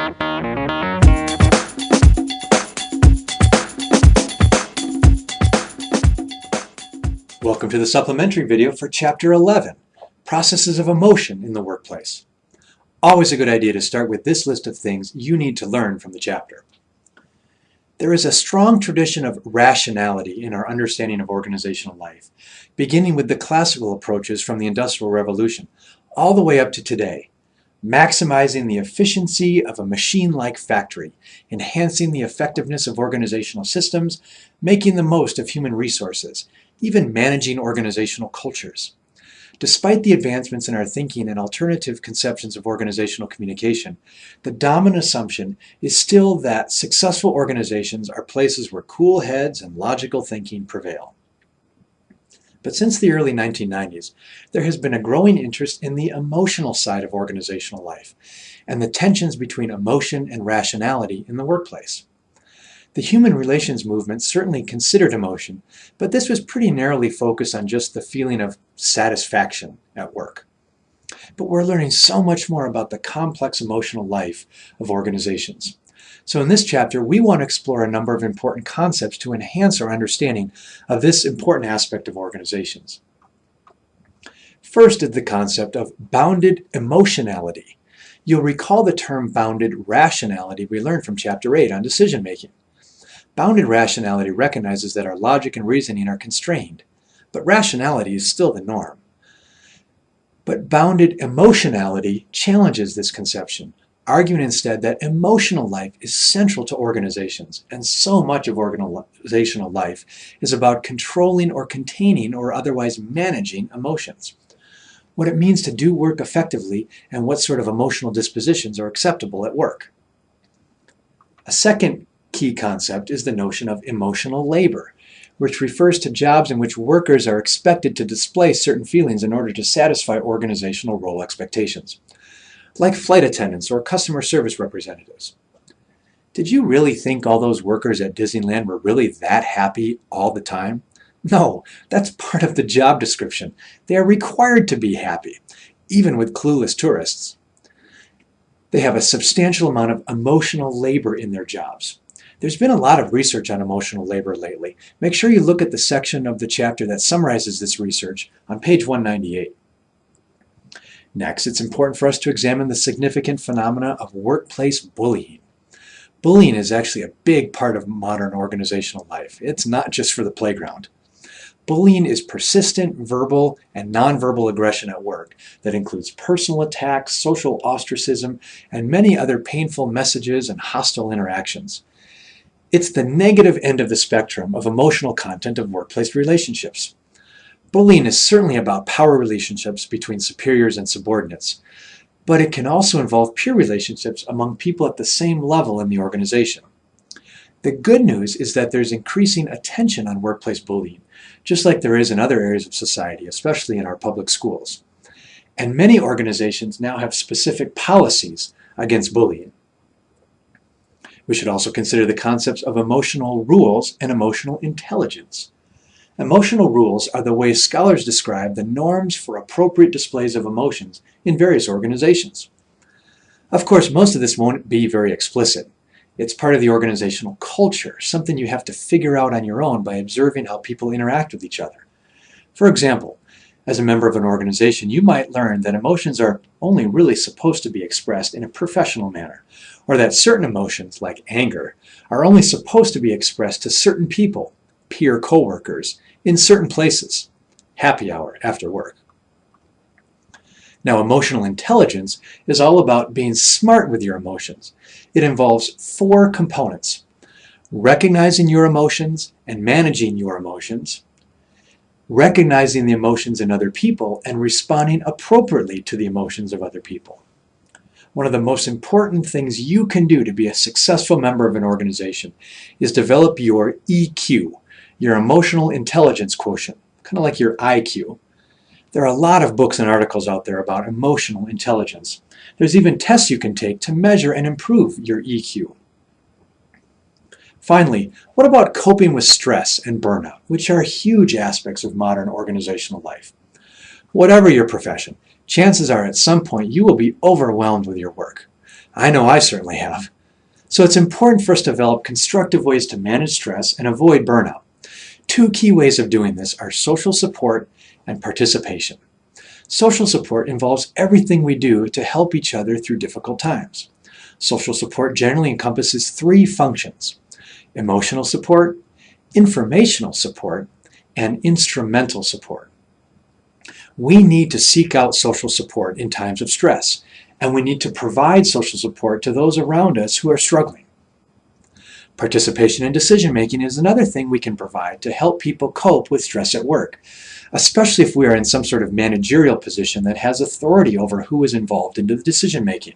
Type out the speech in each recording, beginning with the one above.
Welcome to the supplementary video for Chapter 11, Processes of Emotion in the Workplace. Always a good idea to start with this list of things you need to learn from the chapter. There is a strong tradition of rationality in our understanding of organizational life, beginning with the classical approaches from the Industrial Revolution, all the way up to today. Maximizing the efficiency of a machine-like factory, enhancing the effectiveness of organizational systems, making the most of human resources, even managing organizational cultures. Despite the advancements in our thinking and alternative conceptions of organizational communication, the dominant assumption is still that successful organizations are places where cool heads and logical thinking prevail. But since the early 1990s, there has been a growing interest in the emotional side of organizational life and the tensions between emotion and rationality in the workplace. The human relations movement certainly considered emotion, but this was pretty narrowly focused on just the feeling of satisfaction at work. But we're learning so much more about the complex emotional life of organizations. So in this chapter, we want to explore a number of important concepts to enhance our understanding of this important aspect of organizations. First is the concept of bounded emotionality. You'll recall the term bounded rationality we learned from Chapter 8 on decision making. Bounded rationality recognizes that our logic and reasoning are constrained, but rationality is still the norm. But bounded emotionality challenges this conception, arguing instead that emotional life is central to organizations, and so much of organizational life is about controlling or containing or otherwise managing emotions. What it means to do work effectively and what sort of emotional dispositions are acceptable at work. A second key concept is the notion of emotional labor, which refers to jobs in which workers are expected to display certain feelings in order to satisfy organizational role expectations, like flight attendants or customer service representatives. Did you really think all those workers at Disneyland were really that happy all the time? No, that's part of the job description. They are required to be happy, even with clueless tourists. They have a substantial amount of emotional labor in their jobs. There's been a lot of research on emotional labor lately. Make sure you look at the section of the chapter that summarizes this research on page 198. Next, it's important for us to examine the significant phenomena of workplace bullying. Bullying is actually a big part of modern organizational life. It's not just for the playground. Bullying is persistent verbal and nonverbal aggression at work that includes personal attacks, social ostracism, and many other painful messages and hostile interactions. It's the negative end of the spectrum of emotional content of workplace relationships. Bullying is certainly about power relationships between superiors and subordinates, but it can also involve peer relationships among people at the same level in the organization. The good news is that there's increasing attention on workplace bullying, just like there is in other areas of society, especially in our public schools. And many organizations now have specific policies against bullying. We should also consider the concepts of emotional rules and emotional intelligence. Emotional rules are the way scholars describe the norms for appropriate displays of emotions in various organizations. Of course, most of this won't be very explicit. It's part of the organizational culture, something you have to figure out on your own by observing how people interact with each other. For example, as a member of an organization, you might learn that emotions are only really supposed to be expressed in a professional manner, or that certain emotions, like anger, are only supposed to be expressed to certain people, peer coworkers, in certain places, happy hour after work. Now, emotional intelligence is all about being smart with your emotions. It involves 4 components: recognizing your emotions and managing your emotions, recognizing the emotions in other people and responding appropriately to the emotions of other people. One of the most important things you can do to be a successful member of an organization is develop your EQ, your emotional intelligence quotient, kind of like your IQ. There are a lot of books and articles out there about emotional intelligence. There's even tests you can take to measure and improve your EQ. Finally, what about coping with stress and burnout, which are huge aspects of modern organizational life? Whatever your profession, chances are at some point you will be overwhelmed with your work. I know I certainly have. So it's important for us to develop constructive ways to manage stress and avoid burnout. Two key ways of doing this are social support and participation. Social support involves everything we do to help each other through difficult times. Social support generally encompasses three functions: emotional support, informational support, and instrumental support. We need to seek out social support in times of stress, and we need to provide social support to those around us who are struggling. Participation in decision-making is another thing we can provide to help people cope with stress at work, especially if we are in some sort of managerial position that has authority over who is involved in the decision-making.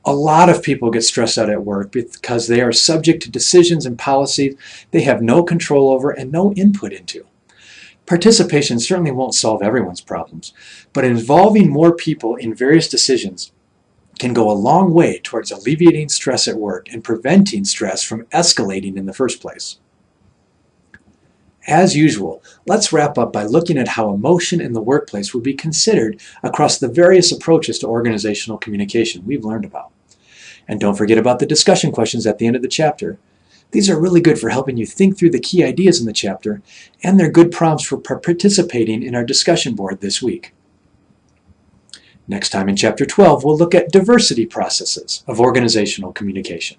A lot of people get stressed out at work because they are subject to decisions and policies they have no control over and no input into. Participation certainly won't solve everyone's problems, but involving more people in various decisions can go a long way towards alleviating stress at work and preventing stress from escalating in the first place. As usual, let's wrap up by looking at how emotion in the workplace would be considered across the various approaches to organizational communication we've learned about. And don't forget about the discussion questions at the end of the chapter. These are really good for helping you think through the key ideas in the chapter, and they're good prompts for participating in our discussion board this week. Next time in Chapter 12, we'll look at diversity processes of organizational communication.